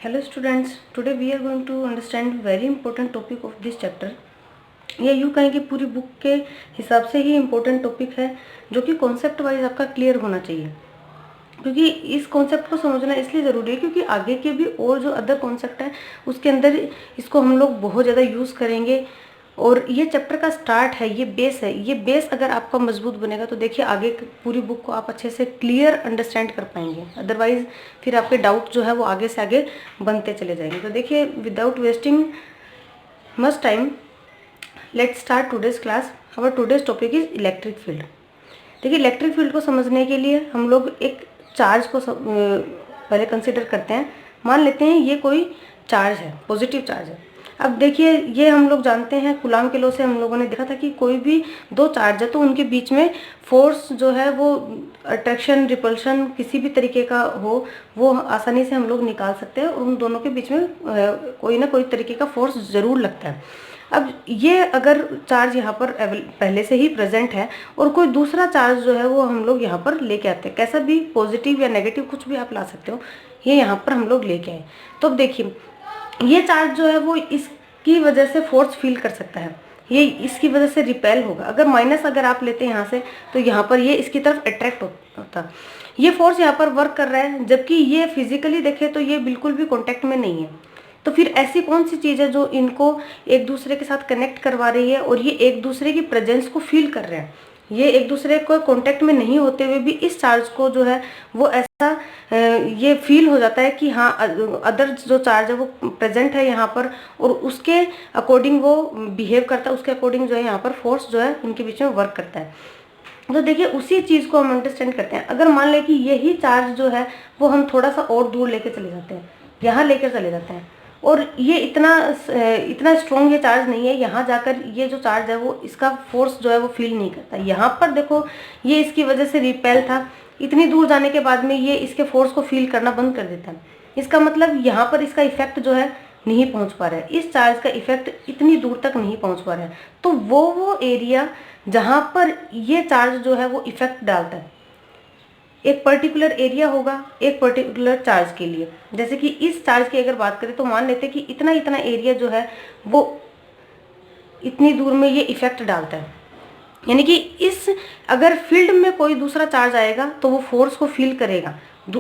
Hello students, today we are going to understand very important topic of this chapter। ये यूँ कहें कि पूरी बुक के हिसाब से ही इम्पोर्टेंट टॉपिक है जो कि कॉन्सेप्ट वाइज आपका क्लियर होना चाहिए, क्योंकि इस कॉन्सेप्ट को समझना इसलिए ज़रूरी है क्योंकि आगे के भी और जो अदर कॉन्सेप्ट है उसके अंदर इसको हम लोग बहुत ज़्यादा यूज़ करेंगे। और ये चैप्टर का स्टार्ट है, ये बेस है। ये बेस अगर आपका मजबूत बनेगा तो देखिए आगे पूरी बुक को आप अच्छे से क्लियर अंडरस्टैंड कर पाएंगे, अदरवाइज फिर आपके डाउट जो है वो आगे से आगे बनते चले जाएंगे। तो देखिए without wasting much time let's start today's class. Our today's topic is electric field. देखिए इलेक्ट्रिक फील्ड को समझने के लिए हम लोग एक चार्ज को पहले कंसिडर करते हैं। मान लेते हैं ये कोई चार्ज है, पॉजिटिव चार्ज है। अब देखिए ये हम लोग जानते हैं, कूलाम के लॉ से हम लोगों ने देखा था कि कोई भी दो चार्ज है तो उनके बीच में फोर्स जो है वो अट्रैक्शन रिपल्शन किसी भी तरीके का हो वो आसानी से हम लोग निकाल सकते हैं और उन दोनों के बीच में कोई ना कोई तरीके का फोर्स ज़रूर लगता है। अब ये अगर चार्ज यहाँ पर पहले से ही प्रेजेंट है और कोई दूसरा चार्ज जो है वो हम लोग यहाँ पर लेके आते हैं, कैसा भी पॉजिटिव या नेगेटिव कुछ भी आप ला सकते हो, ये यहाँ पर हम लोग लेके आए। तो अब देखिए ये चार्ज जो है वो इसकी वजह से फोर्स फील कर सकता है, ये इसकी वजह से रिपेल होगा। अगर माइनस अगर आप लेते हैं यहाँ से तो यहाँ पर ये इसकी तरफ अट्रैक्ट होता, ये फोर्स यहाँ पर वर्क कर रहा है, जबकि ये फिजिकली देखे तो ये बिल्कुल भी कॉन्टेक्ट में नहीं है। तो फिर ऐसी कौन सी चीज़ है जो इनको एक दूसरे के साथ कनेक्ट करवा रही है और ये एक दूसरे की प्रेजेंस को फील कर रहे हैं। ये एक दूसरे को कांटेक्ट में नहीं होते हुए भी इस चार्ज को जो है वो ऐसा ये फील हो जाता है कि हाँ अदर जो चार्ज है वो प्रेजेंट है यहाँ पर और उसके अकॉर्डिंग वो बिहेव करता है, उसके अकॉर्डिंग जो है यहाँ पर फोर्स जो है उनके बीच में वर्क करता है। तो देखिए उसी चीज़ को हम अंडरस्टैंड करते हैं। अगर मान लें कि यही चार्ज जो है वो हम थोड़ा सा और दूर लेके चले जाते हैं, यहाँ लेकर चले जाते हैं और ये इतना स्ट्रॉन्ग ये चार्ज नहीं है, यहाँ जाकर ये जो चार्ज है वो इसका फोर्स जो है वो फील नहीं करता। यहाँ पर देखो ये इसकी वजह से रिपेल था, इतनी दूर जाने के बाद में ये इसके फोर्स को फील करना बंद कर देता है। इसका मतलब यहाँ पर इसका इफेक्ट जो है नहीं पहुँच पा रहा है, इस चार्ज का इफेक्ट इतनी दूर तक नहीं पहुँच पा रहा है। तो वो एरिया जहाँ पर ये चार्ज जो है वो इफेक्ट डालता है, एक पर्टिकुलर एरिया होगा एक पर्टिकुलर चार्ज के लिए। जैसे कि इस चार्ज की अगर बात करें तो मान लेते हैं कि इतना इतना एरिया जो है वो इतनी दूर में ये इफेक्ट डालता है, यानी कि इस अगर फील्ड में कोई दूसरा चार्ज आएगा तो वो फोर्स को फील करेगा।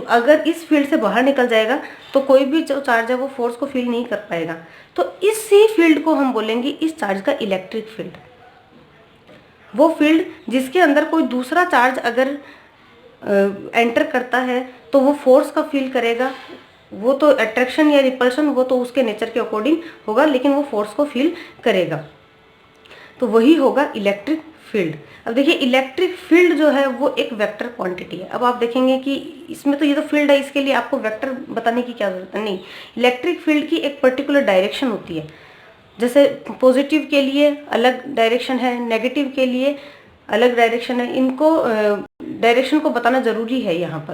अगर इस फील्ड से बाहर निकल जाएगा तो कोई भी जो चार्ज है वो फोर्स को फील नहीं कर पाएगा। तो इसी फील्ड को हम बोलेंगे इस चार्ज का इलेक्ट्रिक फील्ड। वो फील्ड जिसके अंदर कोई दूसरा चार्ज अगर एंटर करता है तो वो फोर्स का फील करेगा, वो तो अट्रैक्शन या रिपल्शन वो तो उसके नेचर के अकॉर्डिंग होगा, लेकिन वो फोर्स को फील करेगा, तो वही होगा इलेक्ट्रिक फील्ड। अब देखिए इलेक्ट्रिक फील्ड जो है वो एक वेक्टर क्वांटिटी है। अब आप देखेंगे कि इसमें तो ये तो फील्ड है, इसके लिए आपको वेक्टर बताने की क्या जरूरत है, नहीं। इलेक्ट्रिक फील्ड की एक पर्टिकुलर डायरेक्शन होती है, जैसे पॉजिटिव के लिए अलग डायरेक्शन है, नेगेटिव के लिए अलग डायरेक्शन है। इनको डायरेक्शन को बताना जरूरी है यहाँ पर,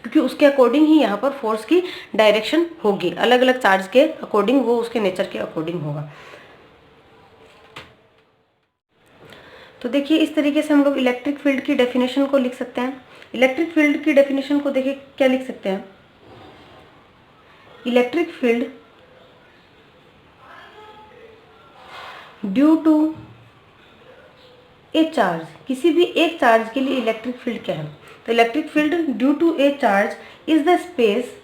क्योंकि उसके अकॉर्डिंग ही यहाँ पर फोर्स की डायरेक्शन होगी, अलग अलग चार्ज के अकॉर्डिंग वो उसके नेचर के अकॉर्डिंग होगा। तो देखिए इस तरीके से हम लोग इलेक्ट्रिक फील्ड की डेफिनेशन को लिख सकते हैं। इलेक्ट्रिक फील्ड की डेफिनेशन को देखिए क्या लिख सकते हैं, electric field due to a charge, किसी भी एक चार्ज के लिए इलेक्ट्रिक फील्ड क्या है, तो electric field due to a charge is the space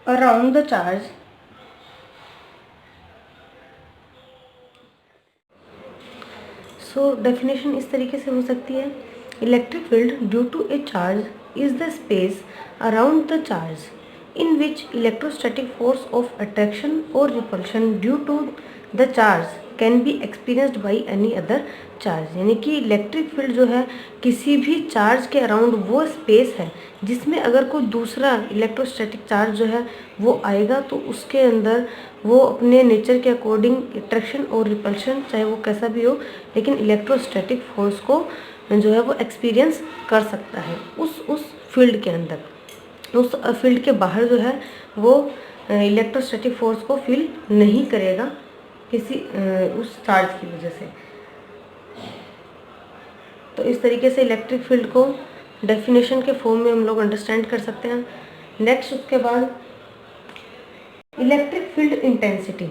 around the charge so definition इस तरीके से हो सकती है, electric field due to a charge is the space around the charge in which electrostatic force of attraction or repulsion due to the charge can be experienced by any other charge। यानी कि electric field जो है किसी भी charge के around वो space है जिसमें अगर कोई दूसरा इलेक्ट्रोस्टैटिक चार्ज जो है वो आएगा तो उसके अंदर वो अपने नेचर के अकॉर्डिंग अट्रैक्शन और रिपल्शन चाहे वो कैसा भी हो, लेकिन इलेक्ट्रोस्टैटिक फोर्स को जो है वो एक्सपीरियंस कर सकता है उस फील्ड के अंदर। उस फील्ड के बाहर जो है वो इलेक्ट्रोस्टैटिक फोर्स को फील नहीं करेगा किसी उस चार्ज की वजह से। तो इस तरीके से इलेक्ट्रिक फील्ड को डेफिनेशन के फॉर्म में हम लोग अंडरस्टैंड कर सकते हैं। नेक्स्ट उसके बाद electric field intensity.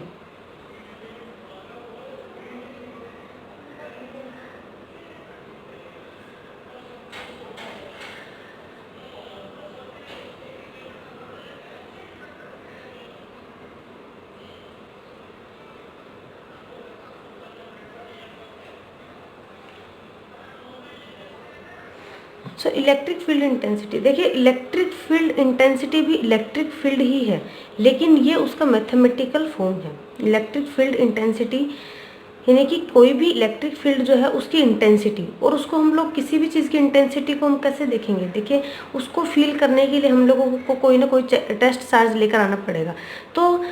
So electric field intensity, देखिए इलेक्ट्रिक फील्ड इंटेंसिटी भी इलेक्ट्रिक फील्ड ही है, लेकिन ये उसका मैथमेटिकल फॉर्म है। इलेक्ट्रिक फील्ड इंटेंसिटी यानी कि कोई भी इलेक्ट्रिक फील्ड जो है उसकी इंटेंसिटी, और उसको हम लोग किसी भी चीज़ की इंटेंसिटी को हम कैसे देखेंगे, देखिए उसको फील करने के लिए हम लोगों को कोई ना कोई टेस्ट चार्ज लेकर आना पड़ेगा। तो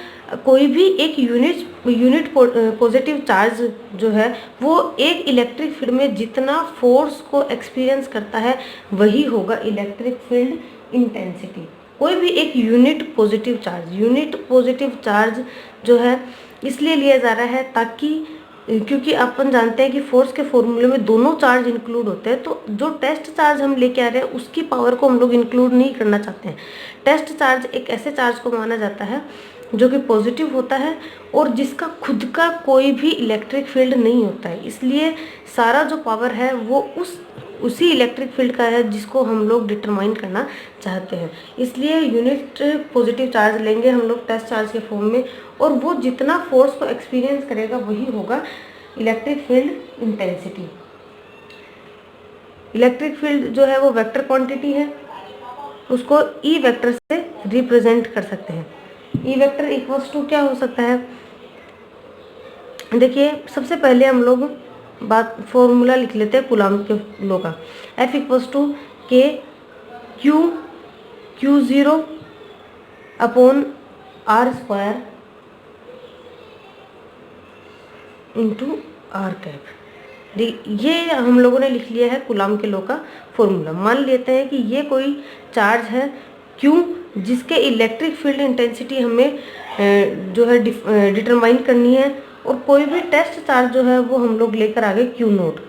कोई भी एक यूनिट पॉजिटिव चार्ज जो है वो एक इलेक्ट्रिक फील्ड में जितना फोर्स को एक्सपीरियंस करता है वही होगा इलेक्ट्रिक फील्ड इंटेंसिटी। कोई भी एक यूनिट पॉजिटिव चार्ज जो है इसलिए लिया जा रहा है ताकि, क्योंकि अपन जानते हैं कि फोर्स के फॉर्मूले में दोनों चार्ज इंक्लूड होते हैं, तो जो टेस्ट चार्ज हम लेके आ रहे हैं उसकी पावर को हम लोग इंक्लूड नहीं करना चाहते हैं। टेस्ट चार्ज एक ऐसे चार्ज को माना जाता है जो कि पॉजिटिव होता है और जिसका खुद का कोई भी इलेक्ट्रिक फील्ड नहीं होता है, इसलिए सारा जो पावर है वो उसी इलेक्ट्रिक फील्ड का है जिसको हम लोग डिटरमाइन करना चाहते हैं। इसलिए यूनिट पॉजिटिव चार्ज लेंगे हम लोग टेस्ट चार्ज के फॉर्म में, और वो जितना फोर्स को एक्सपीरियंस करेगा वही होगा electric field intensity. Electric field जो है वो वेक्टर क्वांटिटी है, उसको ई वेक्टर से रिप्रेजेंट कर सकते हैं। ई वेक्टर इक्वल्स टू क्या हो सकता है, देखिए सबसे पहले हम लोग फॉर्मूला लिख लेते हैं कूलॉम के लॉ का। F equals to K Q0 upon R square into R cap. ये हम लोगों ने लिख लिया है कूलॉम के लॉ का फॉर्मूला। मान लेते हैं कि ये कोई चार्ज है Q जिसके इलेक्ट्रिक फील्ड इंटेंसिटी हमें जो है डिटरमाइन करनी है, और कोई भी टेस्ट चार्ज जो है वो हम लोग लेकर आ गए Q0,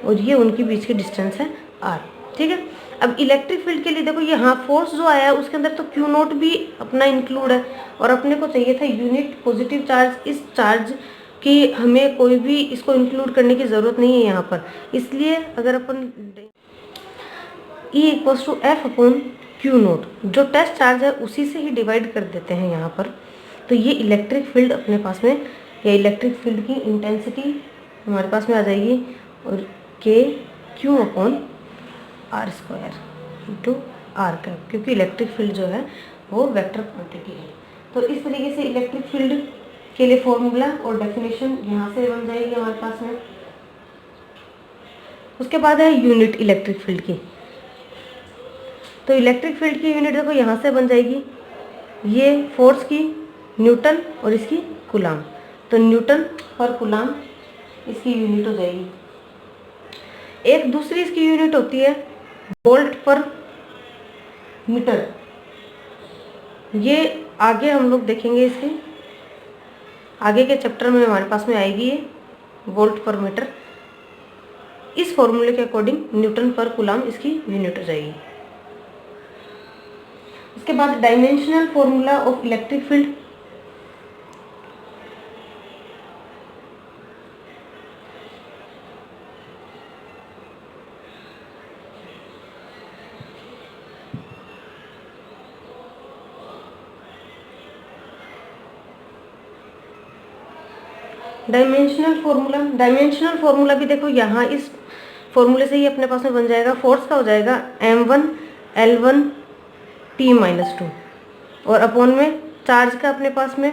और ये उनके बीच की डिस्टेंस है R। ठीक है, अब इलेक्ट्रिक फील्ड के लिए देखो यहाँ फोर्स जो आया है उसके अंदर तो Q0 भी अपना इंक्लूड है, और अपने को चाहिए था यूनिट पॉजिटिव चार्ज। इस चार्ज की हमें कोई भी इसको इंक्लूड करने की ज़रूरत नहीं है यहाँ पर, इसलिए अगर अपन E equals to F upon Q0 जो टेस्ट चार्ज है उसी से ही डिवाइड कर देते हैं यहाँ पर, तो ये इलेक्ट्रिक फील्ड अपने पास में, या इलेक्ट्रिक फील्ड की इंटेंसिटी हमारे पास में आ जाएगी, और K Q upon R square into R cap, क्योंकि इलेक्ट्रिक फील्ड जो है वो वेक्टर क्वांटिटी है। तो इस तरीके से इलेक्ट्रिक फील्ड के लिए फॉर्मूला और डेफिनेशन यहाँ से बन जाएगी हमारे पास में। उसके बाद है यूनिट इलेक्ट्रिक फील्ड की। तो इलेक्ट्रिक फील्ड की यूनिट देखो यहाँ से बन जाएगी, ये फोर्स की न्यूटन और इसकी कूलॉम, तो न्यूटन पर कूलॉम इसकी यूनिट हो जाएगी। एक दूसरी इसकी यूनिट होती है वोल्ट पर मीटर, ये आगे हम लोग देखेंगे, इसके आगे के चैप्टर में हमारे पास में आएगी ये वोल्ट पर मीटर। इस फॉर्मूले के अकॉर्डिंग न्यूटन पर कूलॉम इसकी यूनिट हो जाएगी। उसके बाद dimensional formula of electric field. Dimensional formula भी देखो यहाँ इस फॉर्मूले से ही अपने पास में बन जाएगा। फोर्स का हो जाएगा m1L1 T-2, और अपॉन में चार्ज का अपने पास में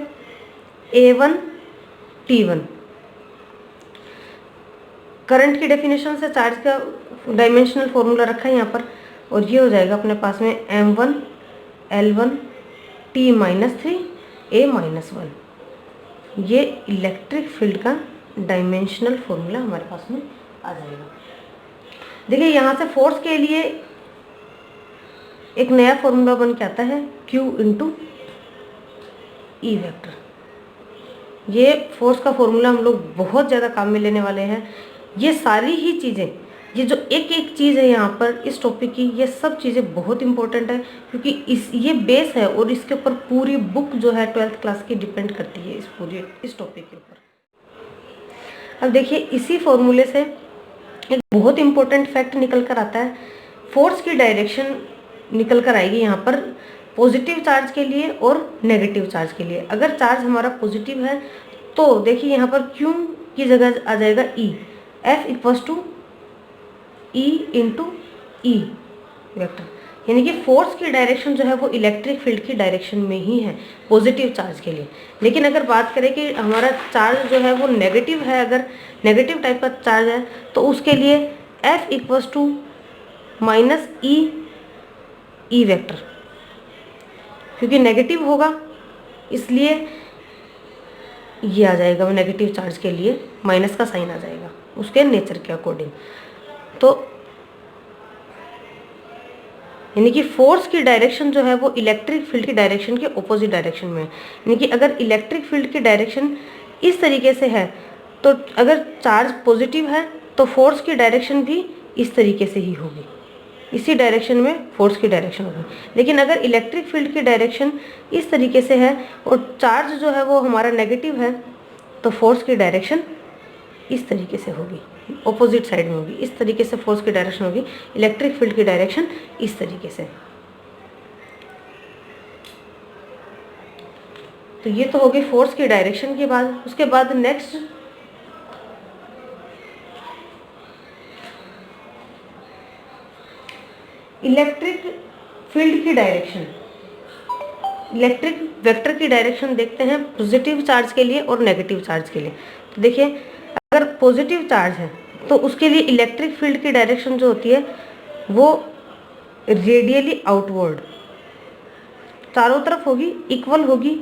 A1 T1। करंट की डेफिनेशन से चार्ज का डायमेंशनल फॉर्मूला रखा है यहाँ पर, और ये हो जाएगा अपने पास में m1L1 T-3 A-1। ये इलेक्ट्रिक फील्ड का डायमेंशनल फॉर्मूला हमारे पास में आ जाएगा। देखिए यहाँ से फोर्स के लिए एक नया फॉर्मूला बन के आता है Q इंटू ई वेक्टर। ये फोर्स का फॉर्मूला हम लोग बहुत ज़्यादा काम में लेने वाले हैं। ये सारी ही चीज़ें ये जो एक एक चीज़ है यहाँ पर इस टॉपिक की, ये सब चीज़ें बहुत इंपॉर्टेंट है, क्योंकि ये बेस है और इसके ऊपर पूरी बुक जो है 12th क्लास की डिपेंड करती है इस टॉपिक के ऊपर। अब देखिए इसी फॉर्मूले से एक बहुत इंपॉर्टेंट फैक्ट निकल कर आता है, फोर्स की डायरेक्शन निकल कर आएगी यहाँ पर पॉजिटिव चार्ज के लिए और नेगेटिव चार्ज के लिए। अगर चार्ज हमारा पॉजिटिव है तो देखिए यहाँ पर Q की जगह आ जाएगा E, F equals to E into E vector, यानी कि फोर्स की डायरेक्शन जो है वो इलेक्ट्रिक फील्ड की डायरेक्शन में ही है पॉजिटिव चार्ज के लिए। लेकिन अगर बात करें कि हमारा चार्ज जो है वो नेगेटिव है, अगर नेगेटिव टाइप का चार्ज है तो उसके लिए F equals to minus E vector, क्योंकि नेगेटिव होगा इसलिए ये आ जाएगा, नेगेटिव चार्ज के लिए माइनस का साइन आ जाएगा उसके नेचर के अकॉर्डिंग। तो यानी कि फोर्स की डायरेक्शन जो है वो इलेक्ट्रिक फील्ड की डायरेक्शन के ऑपोजिट डायरेक्शन में है। यानी कि अगर इलेक्ट्रिक फील्ड की डायरेक्शन इस तरीके से है तो अगर चार्ज पॉजिटिव है तो फोर्स की डायरेक्शन भी इस तरीके से ही होगी, इसी डायरेक्शन में फोर्स की डायरेक्शन होगी। लेकिन अगर इलेक्ट्रिक फील्ड की डायरेक्शन इस तरीके से है और चार्ज जो है वो हमारा नेगेटिव है तो फोर्स की डायरेक्शन इस तरीके से होगी, ऑपोजिट साइड में होगी, इस तरीके से फोर्स की डायरेक्शन होगी, इलेक्ट्रिक फील्ड की डायरेक्शन इस तरीके से। तो ये तो होगी फोर्स की डायरेक्शन के बाद। उसके बाद नेक्स्ट इलेक्ट्रिक फील्ड की डायरेक्शन, इलेक्ट्रिक वेक्टर की डायरेक्शन देखते हैं पॉजिटिव चार्ज के लिए और नेगेटिव चार्ज के लिए। तो देखिए अगर पॉजिटिव चार्ज है तो उसके लिए इलेक्ट्रिक फील्ड की डायरेक्शन जो होती है वो रेडियली आउटवर्ड चारों तरफ होगी, इक्वल होगी,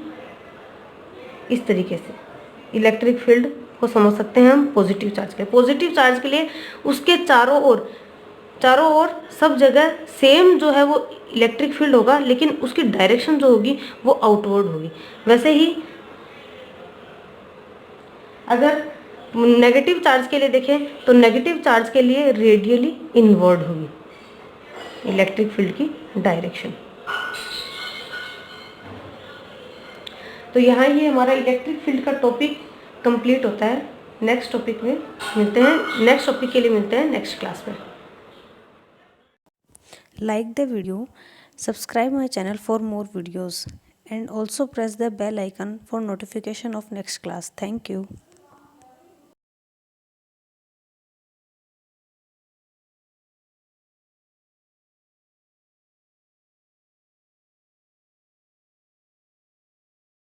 इस तरीके से इलेक्ट्रिक फील्ड को समझ सकते हैं हम पॉजिटिव चार्ज के लिए। पॉजिटिव चार्ज के लिए उसके चारों ओर सब जगह सेम जो है वो इलेक्ट्रिक फील्ड होगा, लेकिन उसकी डायरेक्शन जो होगी वो आउटवर्ड होगी। वैसे ही अगर नेगेटिव चार्ज के लिए देखें तो नेगेटिव चार्ज के लिए रेडियली इनवर्ड होगी इलेक्ट्रिक फील्ड की डायरेक्शन। तो यहाँ ये हमारा इलेक्ट्रिक फील्ड का टॉपिक कंप्लीट होता है। नेक्स्ट टॉपिक में मिलते हैं, नेक्स्ट टॉपिक के लिए मिलते हैं नेक्स्ट क्लास में। Like the video, subscribe my channel for more videos and also press the bell icon for notification of next class. Thank you.